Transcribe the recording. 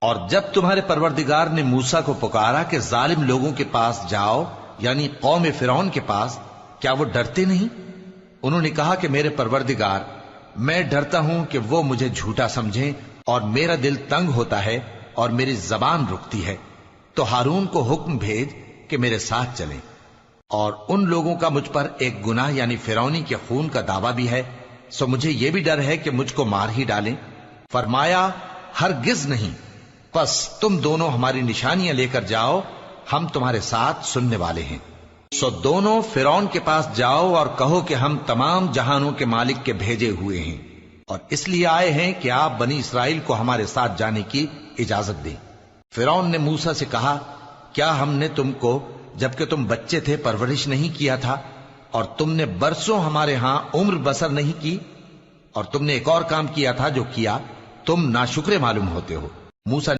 اور جب تمہارے پروردگار نے موسیٰ کو پکارا کہ ظالم لوگوں کے پاس جاؤ، یعنی قوم فرعون کے پاس، کیا وہ ڈرتے نہیں؟ انہوں نے کہا کہ میرے پروردگار، میں ڈرتا ہوں کہ وہ مجھے جھوٹا سمجھیں، اور میرا دل تنگ ہوتا ہے اور میری زبان رکتی ہے، تو ہارون کو حکم بھیج کہ میرے ساتھ چلیں۔ اور ان لوگوں کا مجھ پر ایک گناہ یعنی فرعونی کے خون کا دعویٰ بھی ہے، سو مجھے یہ بھی ڈر ہے کہ مجھ کو مار ہی ڈالیں۔ فرمایا ہرگز نہیں، پس تم دونوں ہماری نشانیاں لے کر جاؤ، ہم تمہارے ساتھ سننے والے ہیں۔ سو دونوں فرعون کے پاس جاؤ اور کہو کہ ہم تمام جہانوں کے مالک کے بھیجے ہوئے ہیں، اور اس لیے آئے ہیں کہ آپ بنی اسرائیل کو ہمارے ساتھ جانے کی اجازت دیں۔ فرعون نے موسیٰ سے کہا، کیا ہم نے تم کو جبکہ تم بچے تھے پرورش نہیں کیا تھا، اور تم نے برسوں ہمارے ہاں عمر بسر نہیں کی؟ اور تم نے ایک اور کام کیا تھا جو کیا، تم ناشکرے معلوم ہوتے ہو۔ موسیٰ